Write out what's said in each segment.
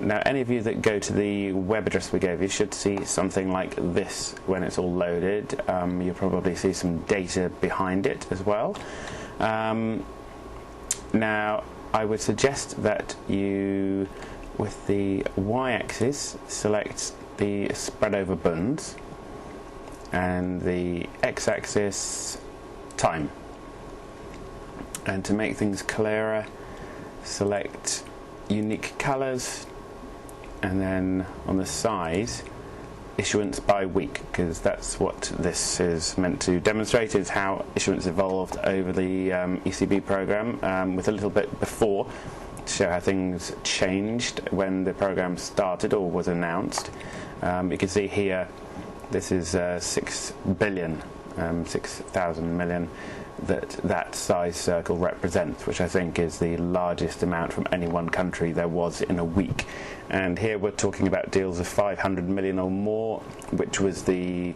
Now, any of you that go to the web address we gave you should see something like this when it's all loaded. You'll probably see some data behind it as well. Now, I would suggest that you, with the y-axis, select the spread over bunds, and the x-axis, time. And to make things clearer, select unique colours, and then on the side, issuance by week, because that's what this is meant to demonstrate, is how issuance evolved over the ECB programme, with a little bit before, to show how things changed when the programme started or was announced. You can see here, this is 6 billion, 6,000 million, that size circle represents, which I think is the largest amount from any one country there was in a week. And here we're talking about deals of 500 million or more, which was the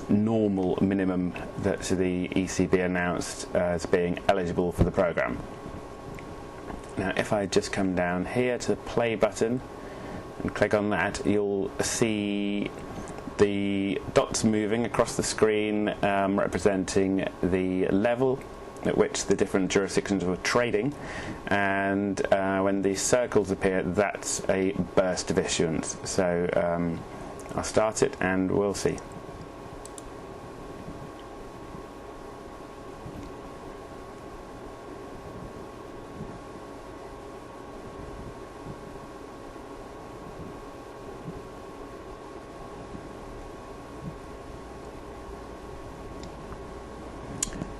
normal minimum that the ECB announced as being eligible for the programme. Now, if I just come down here to the play button and click on that, you'll see the dots moving across the screen, representing the level at which the different jurisdictions were trading, and when the circles appear, that's a burst of issuance. So I'll start it and we'll see.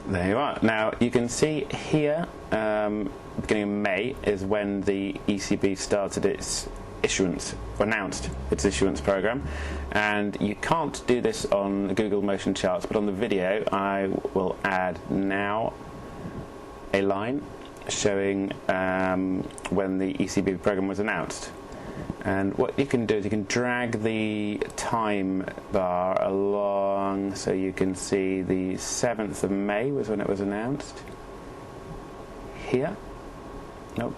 There you are. Now you can see here, beginning of May is when the ECB started its issuance, announced its issuance program, and you can't do this on Google Motion Charts, but on the video I will add now a line showing when the ECB program was announced. And what you can do is you can drag the time bar along so you can see the 7th of May was when it was announced. Here. Nope.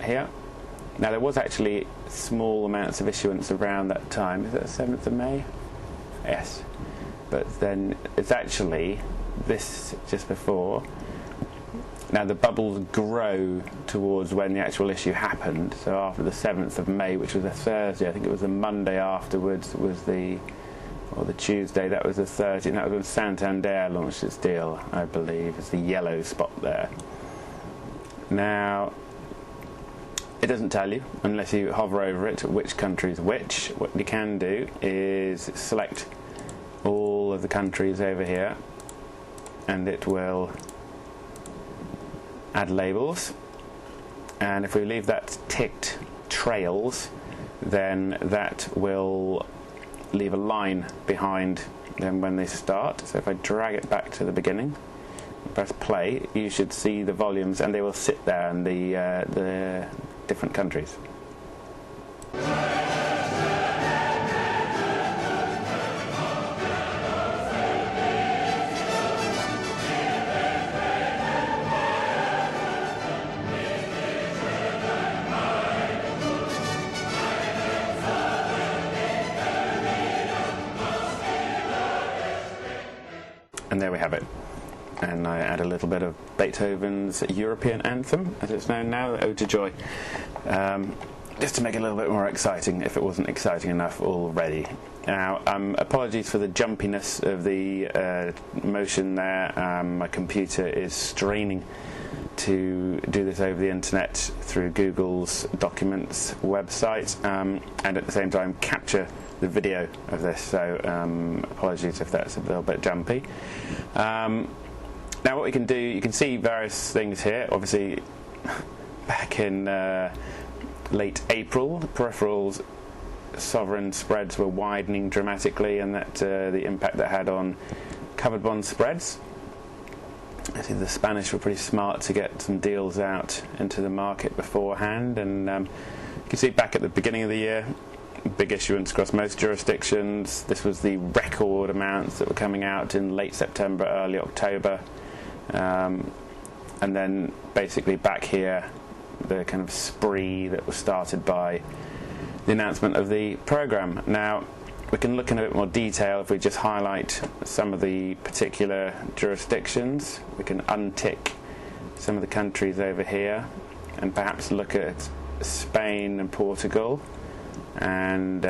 Here. Now there was actually small amounts of issuance around that time. Is that the 7th of May? Yes. But then it's actually this just before. Now the bubbles grow towards when the actual issue happened. So after the 7th of May, which was a Thursday, I think it was the Monday afterwards, or the Tuesday, that was the 30th, and that was when Santander launched its deal, I believe. It's the yellow spot there. Now, it doesn't tell you, unless you hover over it, which country is which. What you can do is select all of the countries over here, and it will add labels, and if we leave that ticked trails, then that will leave a line behind them when they start. So if I drag it back to the beginning, press play, you should see the volumes, and they will sit there in the different countries. And there we have it. And I add a little bit of Beethoven's European anthem, as it's known now, Ode to Joy, just to make it a little bit more exciting if it wasn't exciting enough already. Now, apologies for the jumpiness of the motion there. My computer is straining to do this over the internet through Google's Documents website, and at the same time capture the video of this, so apologies if that's a little bit jumpy. Now what we can do, you can see various things here. Obviously back in late April, the peripherals sovereign spreads were widening dramatically, and that the impact that had on covered bond spreads. I think the Spanish were pretty smart to get some deals out into the market beforehand, and you can see back at the beginning of the year, big issuance across most jurisdictions. This was the record amounts that were coming out in late September, early October, and then basically back here the kind of spree that was started by the announcement of the programme. Now, we can look in a bit more detail if we just highlight some of the particular jurisdictions. We can untick some of the countries over here and perhaps look at Spain and Portugal and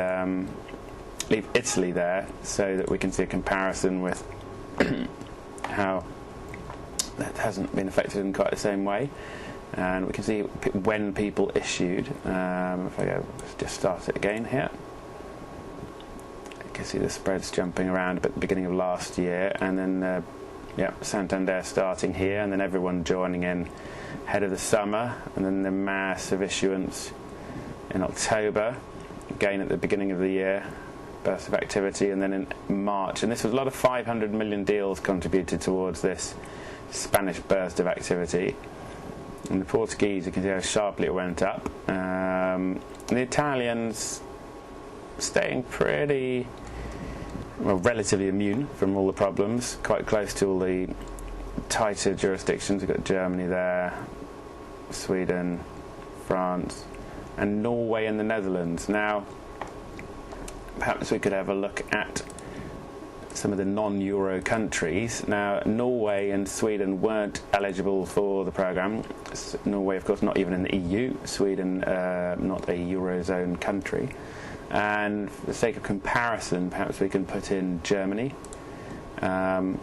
leave Italy there so that we can see a comparison with how that hasn't been affected in quite the same way. And we can see when people issued. If I go, just start it again here. You can see the spreads jumping around at the beginning of last year, and then Santander starting here, and then everyone joining in ahead of the summer, and then the massive issuance in October, again at the beginning of the year, burst of activity, and then in March. And this was a lot of 500 million deals contributed towards this Spanish burst of activity. And the Portuguese, you can see how sharply it went up. The Italians staying pretty, well, relatively immune from all the problems, quite close to all the tighter jurisdictions. We've got Germany there, Sweden, France, and Norway and the Netherlands. Now, perhaps we could have a look at some of the non-Euro countries. Now, Norway and Sweden weren't eligible for the programme. Norway, of course, not even in the EU. Sweden, not a Eurozone country. And for the sake of comparison, perhaps we can put in Germany and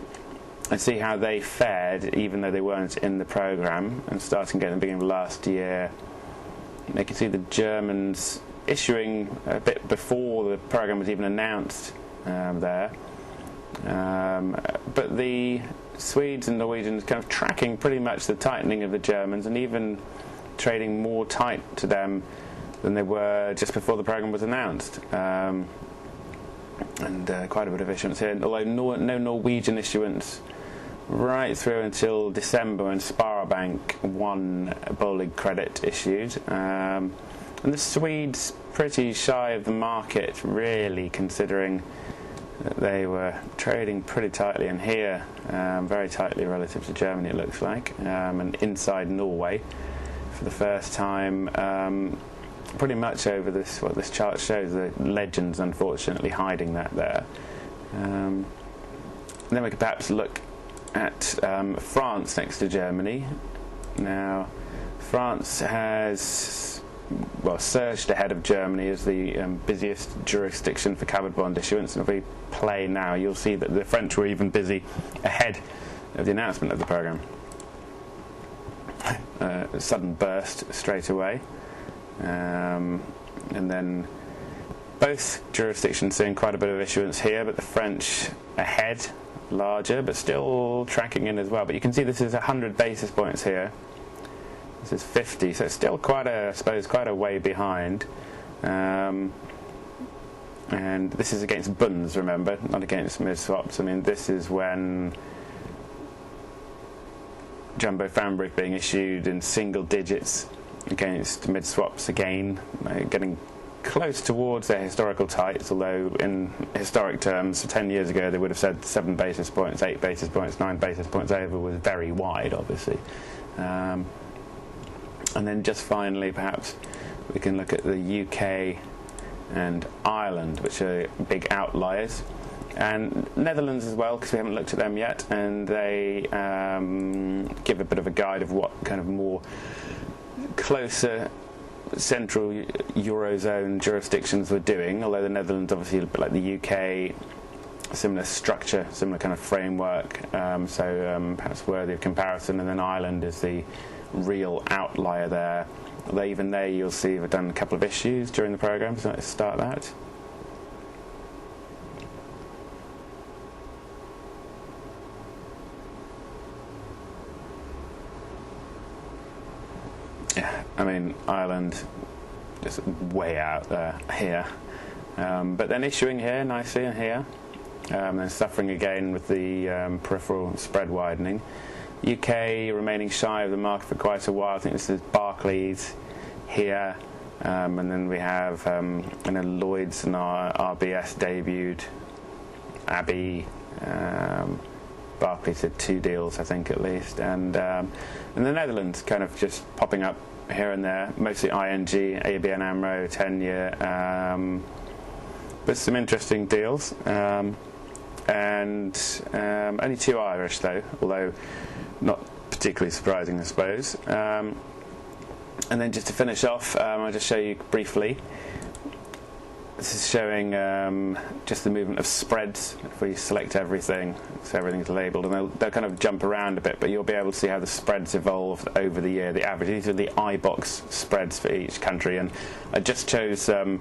see how they fared, even though they weren't in the programme. And starting again at the beginning of last year, you can see the Germans issuing a bit before the programme was even announced there. But the Swedes and Norwegians kind of tracking pretty much the tightening of the Germans, and even trading more tight to them than they were just before the programme was announced. And quite a bit of issuance here, although no Norwegian issuance right through until December when Sparbank won Bolig credit issued. And the Swedes pretty shy of the market, really, considering that they were trading pretty tightly in here, very tightly relative to Germany, it looks like, and inside Norway for the first time. Pretty much over this, what this chart shows, the legends unfortunately hiding that there. And then we could perhaps look at France next to Germany. Now, France has surged ahead of Germany as the busiest jurisdiction for covered bond issuance. And if we play now, you'll see that the French were even busy ahead of the announcement of the programme. A sudden burst straight away. And then both jurisdictions seeing quite a bit of issuance here, but the French ahead, larger, but still tracking in as well. But you can see this is 100 basis points here. This is 50, so it's still quite a way behind. And this is against bunds, remember, not against mid-swaps. I mean, this is when jumbo fabric being issued in single digits against mid-swaps again, getting close towards their historical tights, although in historic terms, 10 years ago they would have said 7 basis points, 8 basis points, 9 basis points over was very wide, obviously. And then just finally, perhaps, we can look at the UK and Ireland, which are big outliers. And Netherlands as well, because we haven't looked at them yet, and they give a bit of a guide of what kind of more closer central Eurozone jurisdictions were doing, although the Netherlands, obviously, a bit like the UK, similar structure, similar kind of framework, so perhaps worthy of comparison. And then Ireland is the real outlier there. Although even there you'll see we've done a couple of issues during the programme, so let's start that. Yeah, I mean, Ireland just way out there here, but then issuing here nicely and here, then suffering again with the peripheral spread widening. UK remaining shy of the market for quite a while. I think this is Barclays here, and then we have Lloyds and our RBS debuted, Abbey, Barclays did 2 deals, I think, at least, and the Netherlands kind of just popping up here and there, mostly ING, ABN AMRO, 10-year, but some interesting deals. And only 2 Irish though, although not particularly surprising, I suppose. And then just to finish off, I'll just show you briefly. This is showing just the movement of spreads. If we select everything, so everything's labelled, and they'll kind of jump around a bit, but you'll be able to see how the spreads evolved over the year, the average. These are the iBox spreads for each country, and I just chose the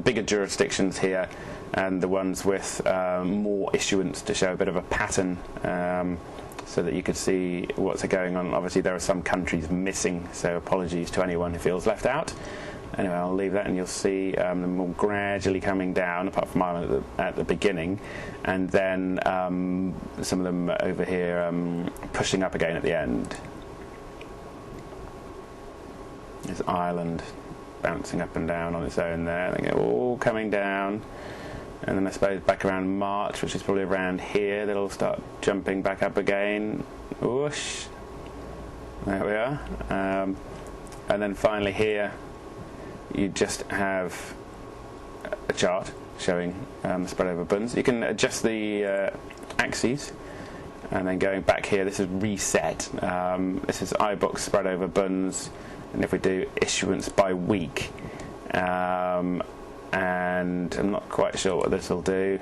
bigger jurisdictions here and the ones with more issuance to show a bit of a pattern, so that you could see what's going on. Obviously there are some countries missing, so apologies to anyone who feels left out. Anyway, I'll leave that, and you'll see them all gradually coming down, apart from Ireland at the beginning, and then some of them over here pushing up again at the end. There's Ireland bouncing up and down on its own there. They're all coming down, and then I suppose back around March, which is probably around here, they'll all start jumping back up again. Whoosh! There we are. And then finally here, you just have a chart showing the spread over bunds. You can adjust the axes, and then going back here, this is reset. This is iBox spread over bunds, and if we do issuance by week, and I'm not quite sure what this will do.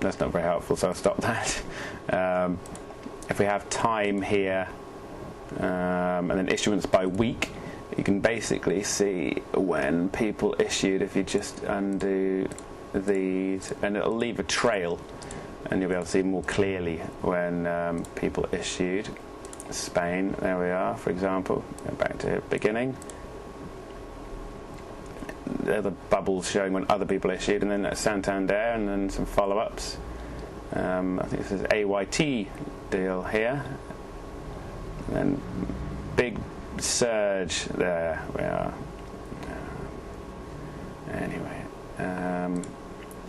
That's not very helpful, so I'll stop that. If we have time here, and then issuance by week, you can basically see when people issued. If you just undo these, and it'll leave a trail, and you'll be able to see more clearly when people issued. Spain, there we are, for example. Go back to the beginning. There are the bubbles showing when other people issued, and then that's Santander, and then some follow-ups. I think this is AYT deal here. And then big surge there we are. Anyway, and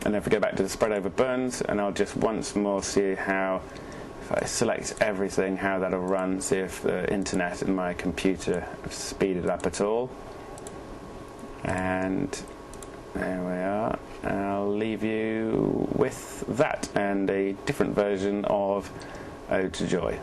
then if we go back to the spread over bunds, and I'll just once more see how, if I select everything, how that'll run, see if the internet and my computer have speeded up at all. And there we are. I'll leave you with that and a different version of Ode to Joy.